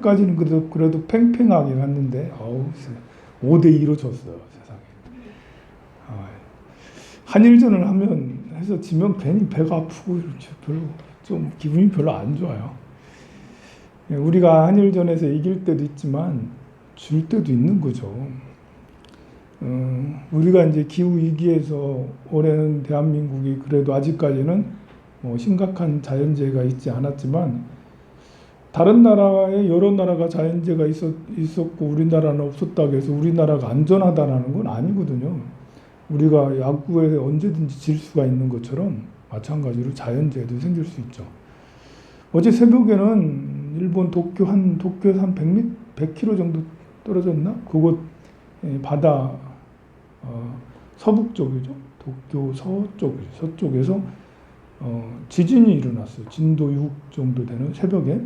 3회까지는 그래도 팽팽하게 갔는데 5대2로 졌어요. 세상에. 한일전을 해서 지면 괜히 배가 아프고 별로 좀 기분이 별로 안 좋아요. 우리가 한일전에서 이길 때도 있지만 질 때도 있는 거죠. 우리가 이제 기후 위기에서 올해는 대한민국이 그래도 아직까지는 심각한 자연재해가 있지 않았지만 다른 나라에 여러 나라가 자연재해가 있었고 우리나라는 없었다고 해서 우리나라가 안전하다는 건 아니거든요. 우리가 야구에 언제든지 질 수가 있는 것처럼 마찬가지로 자연재해도 생길 수 있죠. 어제 새벽에는 일본 도쿄에서 한 100km 정도 떨어졌나? 그곳 바다 서북 쪽이죠. 도쿄 서쪽에서 지진이 일어났어요. 진도 6 정도 되는 새벽에.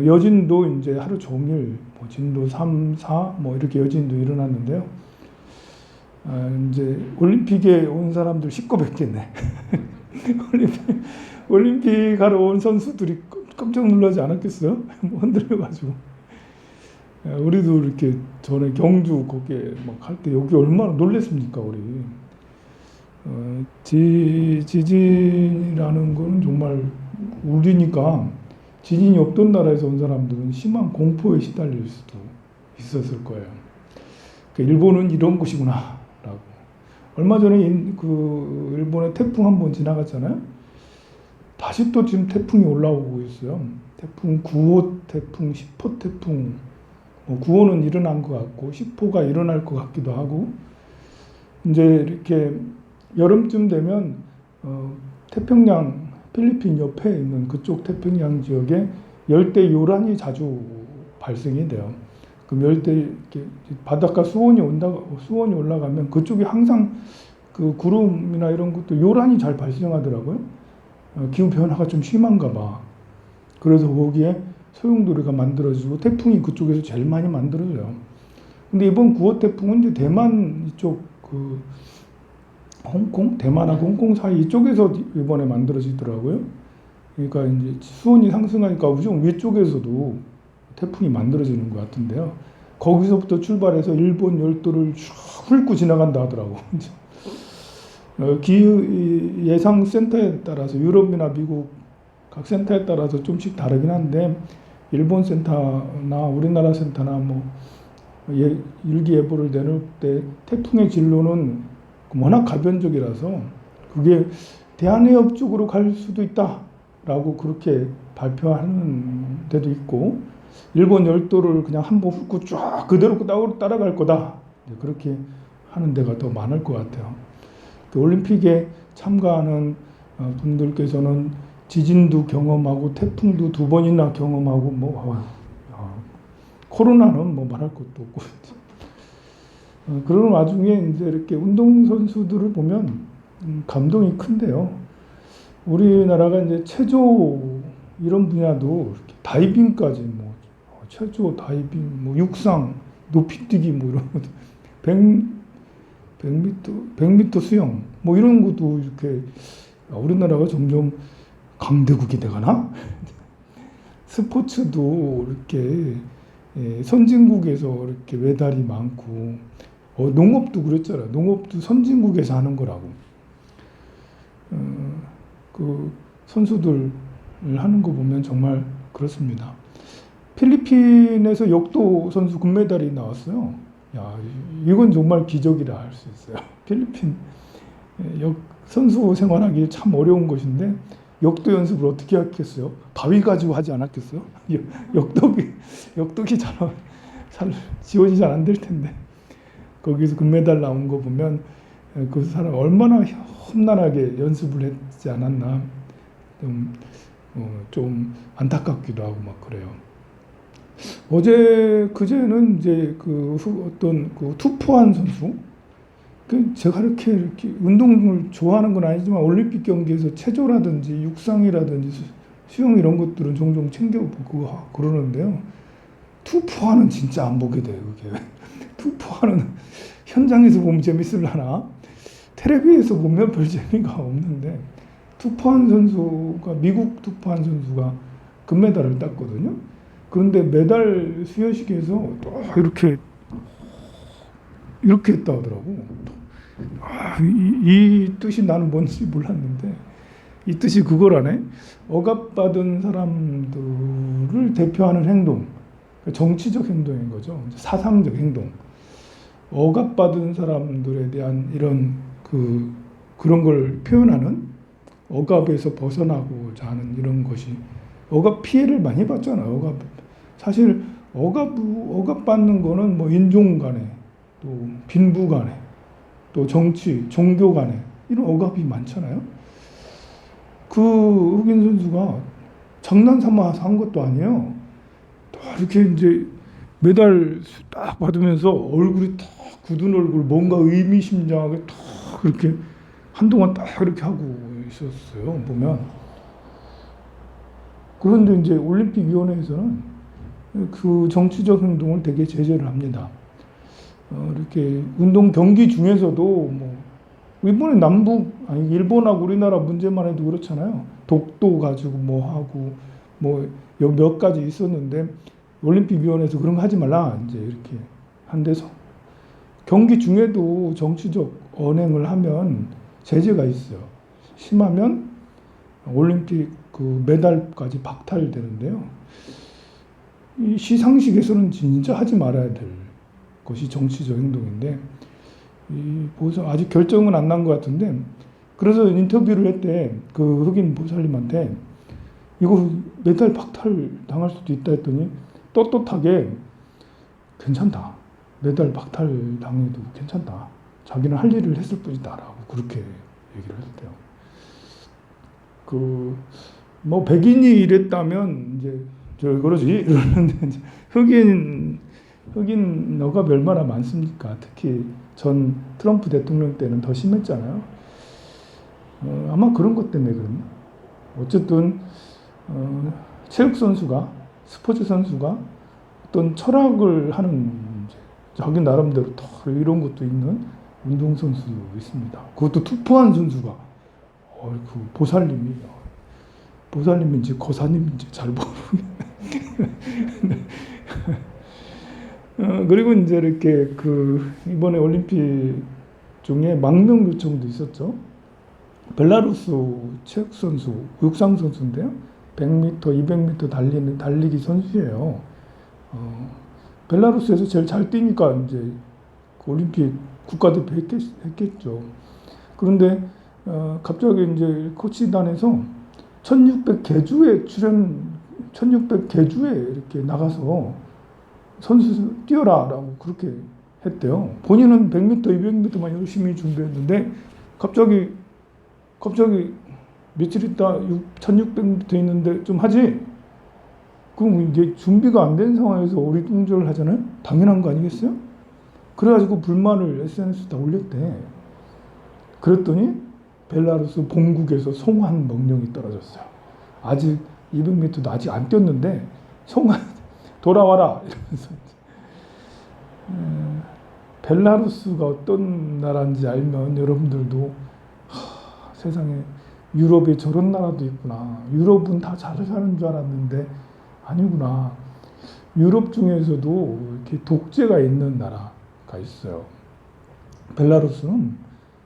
여진도 이제 하루 종일 진도 3, 4 이렇게 여진도 일어났는데요. 이제 올림픽에 온 사람들 시끄럽겠네. 올림픽 하러 온 선수들이 깜짝 놀라지 않았겠어요? 흔들려가지고. 우리도 이렇게 전에 경주 거기에 막 할 때 여기 얼마나 놀랬습니까, 우리. 지진이라는 거는 정말 우리니까 지진이 없던 나라에서 온 사람들은 심한 공포에 시달릴 수도 있었을 거예요. 그러니까 일본은 이런 곳이구나 라고. 얼마 전에 일본에 태풍 한 번 지나갔잖아요. 다시 또 지금 태풍이 올라오고 있어요. 태풍 9호 태풍, 10호 태풍. 9호는 일어난 것 같고 10호가 일어날 것 같기도 하고. 이제 이렇게 여름쯤 되면 태평양 필리핀 옆에 있는 그쪽 태평양 지역에 열대 요란이 자주 발생이 돼요. 그럼 열대 바닷가 수온이 올라가면 그쪽이 항상 그 구름이나 이런 것도 요란이 잘 발생하더라고요. 기후 변화가 좀 심한가 봐. 그래서 거기에 소용돌이가 만들어지고 태풍이 그쪽에서 제일 많이 만들어져요. 근데 이번 9호 태풍은 이제 대만 이쪽 대만하고 홍콩 사이 이쪽에서 이번에 만들어지더라고요. 그러니까 이제 수온이 상승하니까 우정 위쪽에서도 태풍이 만들어지는 것 같은데요. 거기서부터 출발해서 일본 열도를 쭉 훑고 지나간다 하더라고. 기후 예상 센터에 따라서 유럽이나 미국 각 센터에 따라서 좀씩 다르긴 한데 일본 센터나 우리나라 센터나 일기예보를 내놓을 때 태풍의 진로는 워낙 가변적이라서 그게 대한해협 쪽으로 갈 수도 있다라고 그렇게 발표하는 데도 있고 일본 열도를 그냥 한번 훑고 쫙 그대로 따라갈 거다 그렇게 하는 데가 더 많을 것 같아요. 올림픽에 참가하는 분들께서는 지진도 경험하고 태풍도 2번이나 경험하고 코로나는 말할 것도 없고 그런 와중에 이제 이렇게 운동선수들을 보면 감동이 큰데요. 우리나라가 이제 체조 이런 분야도 이렇게 다이빙까지 체조, 다이빙, 육상, 높이뛰기 이런 것도 100m 수영 이런 것도 이렇게 우리나라가 점점 강대국이 되거나 스포츠도 이렇게 선진국에서 이렇게 메달이 많고 농업도 그랬잖아요. 농업도 선진국에서 하는 거라고. 그 선수들 하는 거 보면 정말 그렇습니다. 필리핀에서 역도 선수 금메달이 나왔어요. 야, 이건 정말 기적이라 할 수 있어요. 필리핀 선수 생활하기 참 어려운 것인데 역도 연습을 어떻게 하겠어요? 바위 가지고 하지 않았겠어요? 역도기 잘 지원이 잘 안 될 텐데 거기서 금메달 나온 거 보면 그 사람 얼마나 험난하게 연습을 했지 않았나 좀 안타깝기도 하고 그래요. 그제는 이제 어떤 투포한 선수 제가 이렇게 운동을 좋아하는 건 아니지만 올림픽 경기에서 체조라든지 육상이라든지 수영 이런 것들은 종종 챙겨보고 그러는데요. 투포하는 진짜 안 보게 돼요. 그게 투포하는 현장에서 보면 재밌을라나 텔레비에서 보면 별 재미가 없는데 미국 투포한 선수가 금메달을 땄거든요. 그런데 매달 수여식에서 또 이렇게 했다 하더라고. 이 뜻이 나는 뭔지 몰랐는데 이 뜻이 그거라네. 억압받은 사람들을 대표하는 행동, 정치적 행동인 거죠. 사상적 행동. 억압받은 사람들에 대한 이런 그런 걸 표현하는, 억압에서 벗어나고자 하는 이런 것이, 억압 피해를 많이 받잖아요. 사실 억압받는 거는 뭐 인종 간에, 또 빈부 간에, 또 정치, 종교 간에 이런 억압이 많잖아요. 그 흑인 선수가 장난 삼아서 한 것도 아니에요. 또 이렇게 이제 메달 딱 받으면서 얼굴이 딱 굳은 얼굴, 뭔가 의미심장하게 딱 그렇게 한동안 딱 이렇게 하고 있었어요, 보면. 그런데 이제 올림픽위원회에서는 그 정치적 행동을 되게 제재를 합니다. 이렇게 운동 경기 중에서도 뭐 이번에 일본하고 우리나라 문제만 해도 그렇잖아요. 독도 가지고 뭐 하고 뭐 몇 가지 있었는데 올림픽위원회에서 그런 거 하지 말라 이제 이렇게 한 데서, 경기 중에도 정치적 언행을 하면 제재가 있어요. 심하면 올림픽 그 메달까지 박탈되는데요. 이 시상식에서는 진짜 하지 말아야 될 것이 정치적 행동인데, 이 보상 아직 결정은 안 난 것 같은데, 그래서 인터뷰를 했대. 그 흑인 보살님한테 이거 메달 박탈 당할 수도 있다 했더니 떳떳하게 괜찮다. 메달 박탈 당해도 괜찮다. 자기는 할 일을 했을 뿐이다라고 그렇게 얘기를 했대요. 뭐 백인이 이랬다면 이제 저 그러지 이러는데, 흑인 억압이 얼마나 많습니까? 특히 전 트럼프 대통령 때는 더 심했잖아요. 아마 그런 것 때문에 그렇나? 어쨌든 체육 선수가, 스포츠 선수가 어떤 철학을 하는, 자기 나름대로 더 이런 것도 있는 운동 선수 있습니다. 그것도 투포한 선수가, 그 보살님인지 거사님인지 잘 모르겠네. 그리고 이제 이렇게 이번에 올림픽 중에 망명 요청도 있었죠. 벨라루스 체육 선수, 육상 선수인데요. 100m, 200m 달리기 선수예요. 벨라루스에서 제일 잘 뛰니까 이제 올림픽 국가대표 했겠죠. 그런데 갑자기 이제 코치단에서 1600개주에 이렇게 나가서 선수 뛰어라라고 그렇게 했대요. 본인은 100m, 200m만 열심히 준비했는데 갑자기 며칠 있다 1600m 있는데 좀 하지? 그럼 이제 준비가 안 된 상황에서 어리둥절 하잖아요? 당연한 거 아니겠어요? 그래가지고 불만을 SNS에 다 올렸대. 그랬더니 벨라루스 본국에서 송환 명령이 떨어졌어요. 아직 200m도 아직 안 뛰었는데 송환 돌아와라 이러면서. 벨라루스가 어떤 나라인지 알면 여러분들도 세상에 유럽에 저런 나라도 있구나. 유럽은 다 잘 사는 줄 알았는데 아니구나. 유럽 중에서도 이렇게 독재가 있는 나라가 있어요. 벨라루스는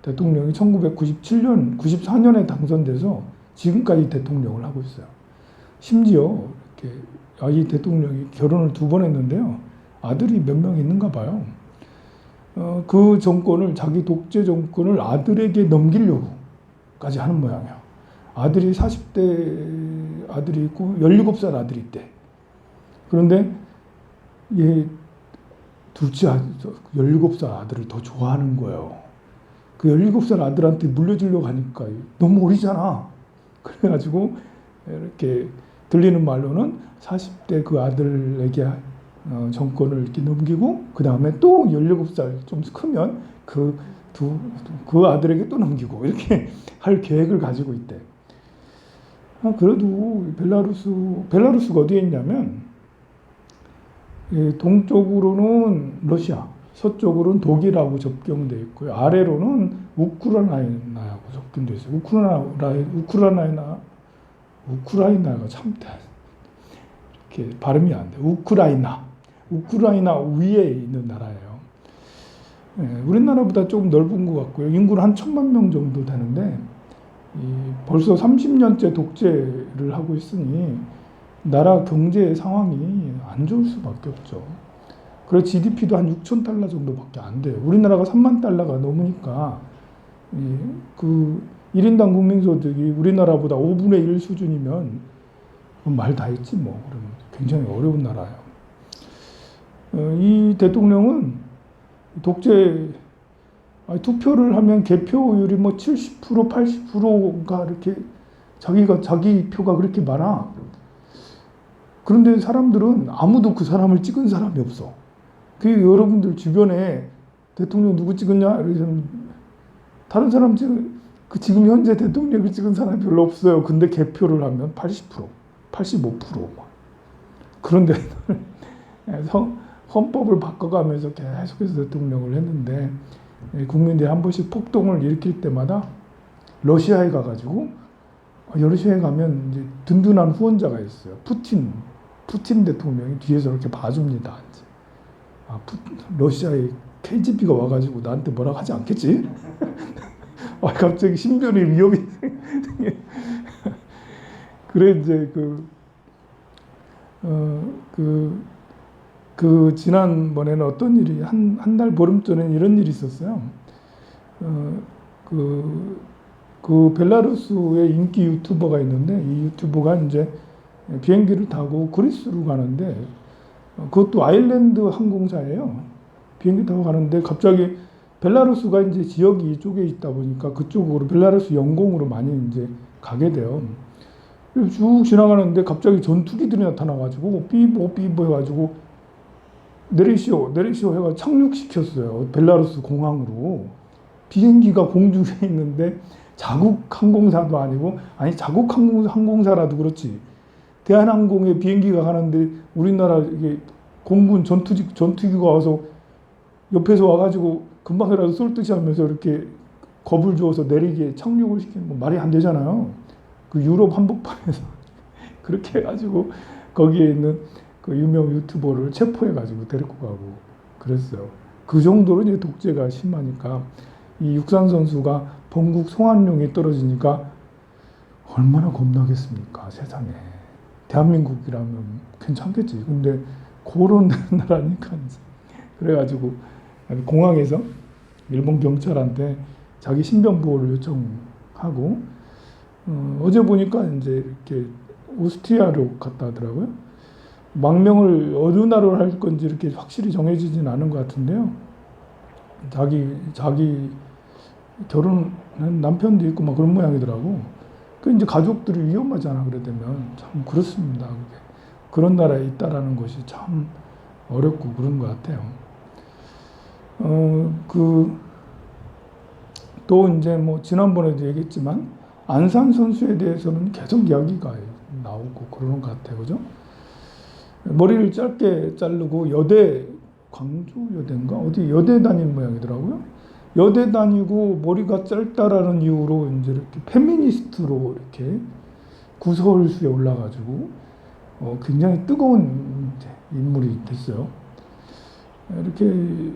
대통령이 1994년에 당선돼서 지금까지 대통령을 하고 있어요. 심지어 이렇게 이 대통령이 결혼을 2번 했는데요. 아들이 몇 명 있는가 봐요. 그 정권을, 자기 독재 정권을 아들에게 넘기려고까지 하는 모양이에요. 아들이 40대 아들이 있고 17살 아들이 있대. 그런데 얘 둘째 17살 아들을 더 좋아하는 거예요. 그 17살 아들한테 물려주려고 하니까 너무 어리잖아. 그래가지고 이렇게 들리는 말로는 40대 그 아들에게 정권을 이렇게 넘기고 그 다음에 또 17살 좀 크면 그 아들에게 또 넘기고 이렇게 할 계획을 가지고 있대. 그래도 벨라루스가 어디에 있냐면 동쪽으로는 러시아, 서쪽으로는 독일하고 접경되어 있고요. 아래로는 우크라이나하고 접경되어 있어요. 우크라이나가 참 이렇게 발음이 안 돼요. 우크라이나 위에 있는 나라예요. 예, 우리나라보다 조금 넓은 것 같고요. 인구는 한 1,000만 명 정도 되는데 벌써 30년째 독재를 하고 있으니 나라 경제 상황이 안 좋을 수밖에 없죠. 그래서 GDP도 한 6천 달러 정도밖에 안 돼요. 우리나라가 3만 달러가 넘으니까 그 1인당 국민소득이 우리나라보다 5분의 1 수준이면 말 다 했지 뭐. 그러면 굉장히 어려운 나라예요. 이 대통령은 독재 투표를 하면 개표율이 뭐 70%, 80%가 이렇게 자기 표가 그렇게 많아. 그런데 사람들은 아무도 그 사람을 찍은 사람이 없어. 그 여러분들 주변에 대통령 누구 찍었냐? 이러면 다른 사람 그 지금 현재 대통령을 찍은 사람이 별로 없어요. 근데 개표를 하면 80%, 85%. 그런데 헌법을 바꿔가면서 계속해서 대통령을 했는데 국민들이 한 번씩 폭동을 일으킬 때마다 러시아에 가가지고 러시아에 가면 이제 든든한 후원자가 있어요. 푸틴 대통령이 뒤에서 이렇게 봐줍니다. 이제. 러시아의 KGB가 와가지고 나한테 뭐라고 하지 않겠지? 갑자기 신변의 위협이 그래 이제 지난번에는 어떤 일이 한 달 보름 전에 이런 일이 있었어요. 그 벨라루스의 인기 유튜버가 있는데 이 유튜버가 이제 비행기를 타고 그리스로 가는데 그것도 아일랜드 항공사예요. 비행기 타고 가는데 갑자기 벨라루스가 이제 지역이 이쪽에 있다 보니까 그쪽으로 벨라루스 영공으로 많이 이제 가게 돼요. 쭉 지나가는데 갑자기 전투기들이 나타나가지고 삐보 해가지고 내리시오 해가 착륙시켰어요. 벨라루스 공항으로. 비행기가 공중에 있는데 자국 항공사도 아니고 자국 항공사라도 그렇지. 대한항공에 비행기가 가는데 우리나라 이게 공군 전투기가 와서 옆에서 와가지고 금방이라도 쏠 듯이 하면서 이렇게 겁을 주어서 내리게 착륙을 시키는 건 말이 안 되잖아요. 그 유럽 한복판에서 그렇게 해가지고 거기에 있는 그 유명 유튜버를 체포해가지고 데리고 가고 그랬어요. 그 정도로 이제 독재가 심하니까 이 육상 선수가 본국 송환용이 떨어지니까 얼마나 겁나겠습니까, 세상에. 대한민국이라면 괜찮겠지. 근데 그런 나라니까 이제. 그래가지고 공항에서 일본 경찰한테 자기 신변 보호를 요청하고 어제 보니까 이제 이렇게 오스트리아로 갔다 하더라고요. 망명을 어느 나라로 할 건지 이렇게 확실히 정해지진 않은 것 같은데요. 자기 결혼한 남편도 있고 막 그런 모양이더라고. 그 이제 가족들이 위험하잖아. 그래 되면 참 그렇습니다. 그런 나라에 있다라는 것이 참 어렵고 그런 것 같아요. 또 이제 뭐 지난번에도 얘기했지만 안산 선수에 대해서는 계속 이야기가 나오고 그러는 것 같아요. 그죠? 머리를 짧게 자르고 광주 여대인가? 어디 여대 다닌 모양이더라고요. 여대 다니고 머리가 짧다라는 이유로 이제 이렇게 페미니스트로 이렇게 구설수에 올라가지고 굉장히 뜨거운 인물이 됐어요. 이렇게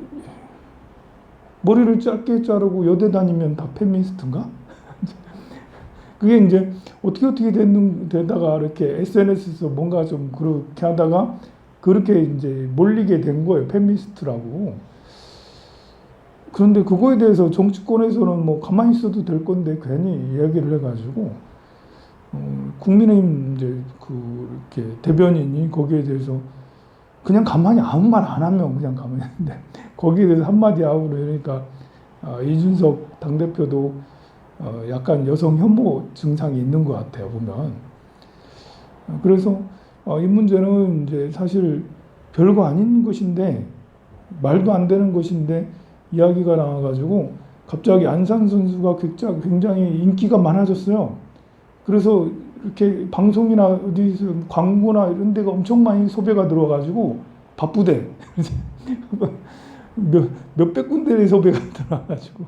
머리를 짧게 자르고 여대 다니면 다 페미니스트인가? 그게 이제 어떻게 되다가 이렇게 SNS에서 뭔가 좀 그렇게 하다가 그렇게 이제 몰리게 된 거예요. 페미니스트라고. 그런데 그거에 대해서 정치권에서는 뭐 가만히 있어도 될 건데 괜히 이야기를 해가지고 국민의힘 이제 이렇게 대변인이 거기에 대해서 그냥 가만히 아무 말 안 하면 그냥 가만히 했는데 거기에 대해서 한마디 하고 그러니까 이준석 당대표도 약간 여성 혐오 증상이 있는 것 같아요, 보면. 그래서 이 문제는 이제 사실 별거 아닌 것인데 말도 안 되는 것인데 이야기가 나와가지고 갑자기 안산 선수가 굉장히 인기가 많아졌어요. 그래서 이렇게 방송이나 어디서 광고나 이런 데가 엄청 많이 섭외가 들어와가지고 바쁘대. 몇백 군데의 섭외가 들어와가지고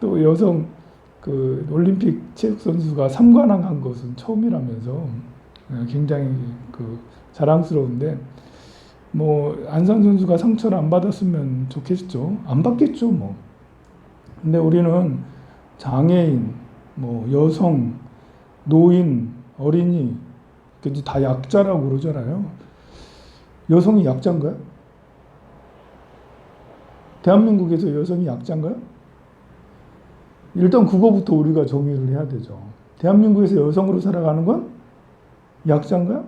또 여성 올림픽 체육 선수가 3관왕 한 것은 처음이라면서 굉장히 자랑스러운데 뭐 안산 선수가 상처를 안 받았으면 좋겠죠. 안 받겠죠, 뭐. 근데 우리는 장애인, 뭐 여성, 노인, 어린이 이제 다 약자라고 그러잖아요. 여성이 약자인가요? 대한민국에서 여성이 약자인가요? 일단 그거부터 우리가 정의를 해야 되죠. 대한민국에서 여성으로 살아가는 건 약자인가요?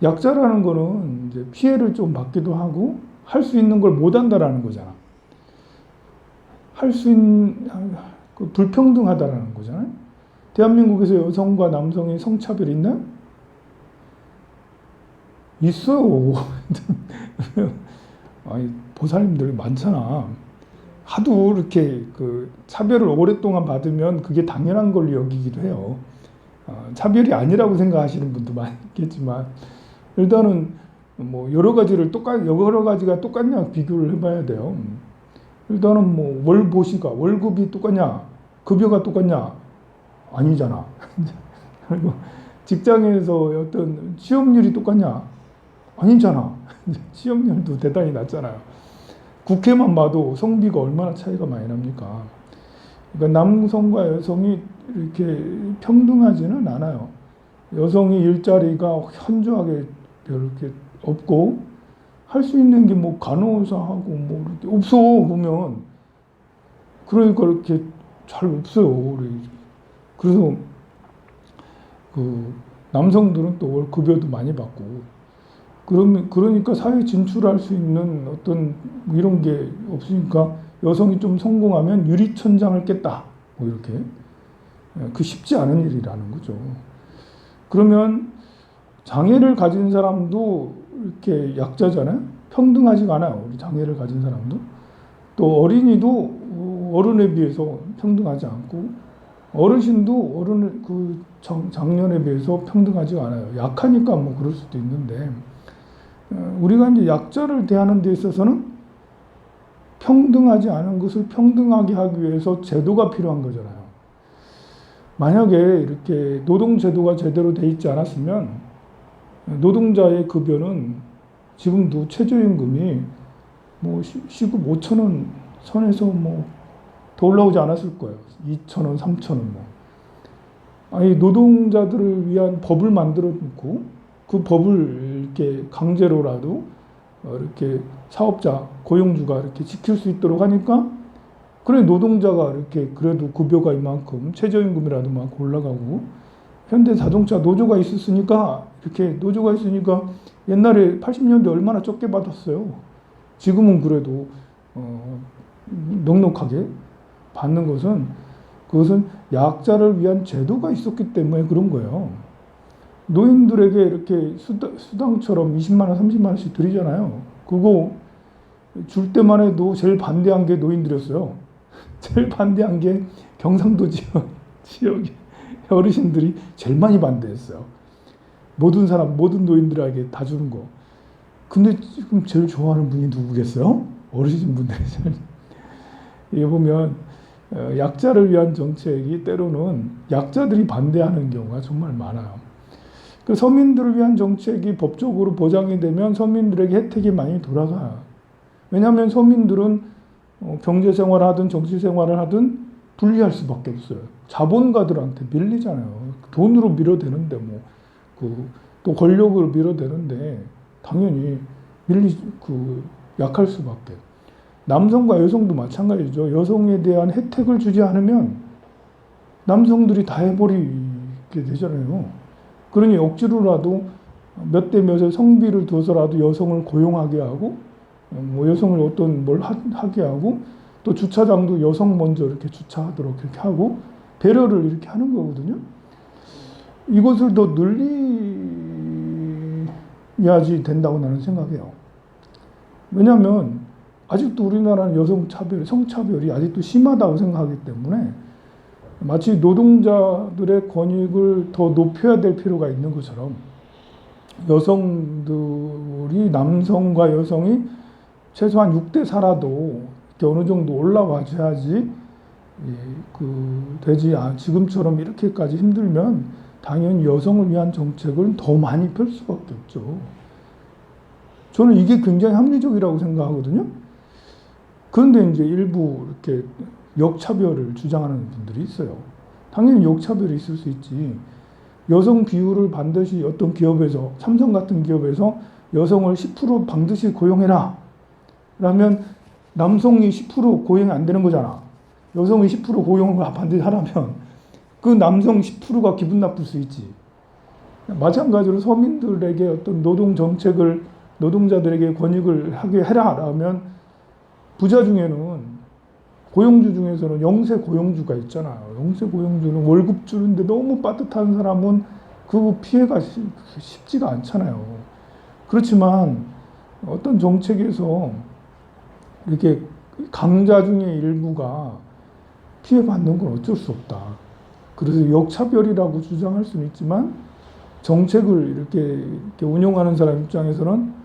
약자라는 거는 이제 피해를 좀 받기도 하고 할 수 있는 걸 못 한다라는 거잖아. 할 수 있는 불평등하다라는 거잖아요. 대한민국에서 여성과 남성의 성차별이 있나요? 있어요. 아니, 보살님들 많잖아. 하도 이렇게 그 차별을 오랫동안 받으면 그게 당연한 걸로 여기기도 해요. 차별이 아니라고 생각하시는 분도 많겠지만 일단은 뭐 여러 가지가 똑같냐 비교를 해봐야 돼요. 일단은 뭐 월보시가 월급이 똑같냐, 급여가 똑같냐 아니잖아. 그리고 직장에서 어떤 취업률이 똑같냐 아니잖아. 취업률도 대단히 낮잖아요. 국회만 봐도 성비가 얼마나 차이가 많이 납니까? 그러니까 남성과 여성이 이렇게 평등하지는 않아요. 여성이 일자리가 현저하게 이렇게 없고 할 수 있는 게 뭐 간호사하고 뭐 이렇게 없어 보면 그러니까 이렇게 잘 없어요. 그래서 그 남성들은 또 월급여도 많이 받고 그러니까 사회 진출할 수 있는 어떤 이런 게 없으니까 여성이 좀 성공하면 유리천장을 깼다. 뭐 이렇게. 그 쉽지 않은 일이라는 거죠. 그러면 장애를 가진 사람도 이렇게 약자잖아요. 평등하지가 않아요. 우리 장애를 가진 사람도. 또 어린이도 어른에 비해서 평등하지 않고 어르신도 장년에 비해서 평등하지가 않아요. 약하니까 뭐 그럴 수도 있는데 우리가 이제 약자를 대하는 데 있어서는 평등하지 않은 것을 평등하게 하기 위해서 제도가 필요한 거잖아요. 만약에 이렇게 노동제도가 제대로 돼 있지 않았으면 노동자의 급여는 지금도 최저임금이 뭐 시급 5,000원 선에서 뭐 더 올라오지 않았을 거예요. 2,000원, 3,000원 뭐. 아니 노동자들을 위한 법을 만들어 놓고 그 법을 이렇게 강제로라도 이렇게 사업자, 고용주가 이렇게 지킬 수 있도록 하니까 그래 노동자가 이렇게 그래도 급여가 이만큼 최저임금이라도 막 올라가고 현대자동차 노조가 있었으니까 이렇게 노조가 있으니까 옛날에 80년대 얼마나 적게 받았어요. 지금은 그래도 넉넉하게 받는 그것은 약자를 위한 제도가 있었기 때문에 그런 거예요. 노인들에게 이렇게 수당처럼 20만 원, 30만 원씩 드리잖아요. 그거 줄 때만 해도 제일 반대한 게 노인들이었어요. 제일 반대한 게 경상도 지역의 어르신들이 제일 많이 반대했어요. 모든 노인들에게 다 주는 거. 근데 지금 제일 좋아하는 분이 누구겠어요? 어르신분들이. 이게 보면 약자를 위한 정책이 때로는 약자들이 반대하는 경우가 정말 많아요. 그 서민들을 위한 정책이 법적으로 보장이 되면 서민들에게 혜택이 많이 돌아가요. 왜냐하면 서민들은 경제생활을 하든 정치생활을 하든 불리할 수밖에 없어요. 자본가들한테 밀리잖아요. 돈으로 밀어대는데 또 권력으로 밀어대는데 당연히 약할 수밖에. 남성과 여성도 마찬가지죠. 여성에 대한 혜택을 주지 않으면 남성들이 다 해버리게 되잖아요. 그러니 억지로라도 몇 대 몇의 성비를 둬서라도 여성을 고용하게 하고 뭐 여성을 어떤 뭘 하게 하고 또 주차장도 여성 먼저 이렇게 주차하도록 이렇게 하고 배려를 이렇게 하는 거거든요. 이것을 더 늘려야지 된다고 나는 생각해요. 왜냐하면 아직도 우리나라는 성차별이 아직도 심하다고 생각하기 때문에 마치 노동자들의 권익을 더 높여야 될 필요가 있는 것처럼 남성과 여성이 최소한 6대 4라도 어느 정도 올라와줘야지 되지 지금처럼 이렇게까지 힘들면 당연히 여성을 위한 정책을 더 많이 펼 수밖에 없죠. 저는 이게 굉장히 합리적이라고 생각하거든요. 그런데 이제 일부 이렇게 역차별을 주장하는 분들이 있어요. 당연히 역차별이 있을 수 있지. 여성 비율을 반드시 어떤 기업에서, 삼성 같은 기업에서 여성을 10% 반드시 고용해라. 라면 남성이 10% 고용이 안 되는 거잖아. 여성이 10% 고용을 반드시 하라면 그 남성 10%가 기분 나쁠 수 있지. 마찬가지로 서민들에게 어떤 노동 정책을, 노동자들에게 권익을 하게 해라. 라면 부자 중에는, 고용주 중에서는 영세 고용주가 있잖아요. 영세 고용주는 월급 주는데 너무 빠듯한 사람은 그 피해가 쉽지가 않잖아요. 그렇지만 어떤 정책에서 이렇게 강자 중에 일부가 피해받는 건 어쩔 수 없다. 그래서 역차별이라고 주장할 수는 있지만 정책을 이렇게 운용하는 사람 입장에서는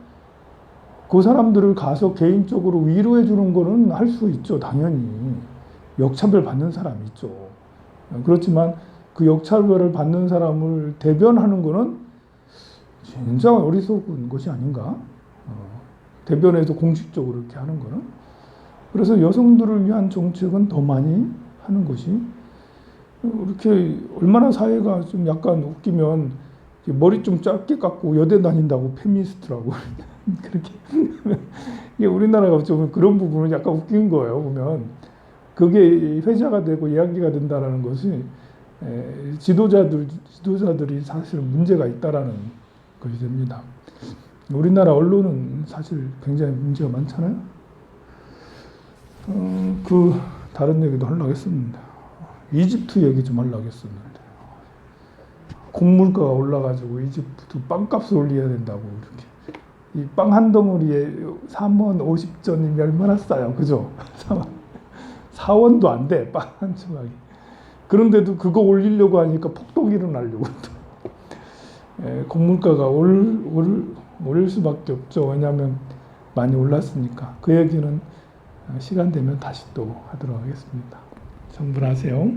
그 사람들을 가서 개인적으로 위로해 주는 거는 할 수 있죠. 당연히. 역차별 받는 사람이 있죠. 그렇지만 그 역차별을 받는 사람을 대변하는 거는 진짜 어리석은 것이 아닌가? 대변해서 공식적으로 이렇게 하는 거는. 그래서 여성들을 위한 정책은 더 많이 하는 것이, 이렇게 얼마나 사회가 좀 약간 웃기면 머리 좀 짧게 깎고 여대 다닌다고 페미니스트라고 그렇게 이게 우리나라가 좀 그런 부분은 약간 웃긴 거예요. 보면 그게 회자가 되고 이야기가 된다라는 것이 지도자들이 사실 문제가 있다라는 것이 됩니다. 우리나라 언론은 사실 굉장히 문제가 많잖아요. 다른 얘기도 하려고 했었는데, 이집트 얘기 좀 하려고 했었는데, 곡물가가 올라가지고 이집트 빵값을 올려야 된다고 이렇게. 이 빵 한 덩어리에 3원 50전이면 얼마나 싸요, 그죠? 4원도 안 돼, 빵 한 조각이. 그런데도 그거 올리려고 하니까 폭동이 일어나려고. 곡물가가 오를 수밖에 없죠. 왜냐하면 많이 올랐으니까. 그 얘기는 시간 되면 다시 또 하도록 하겠습니다. 정분하세요.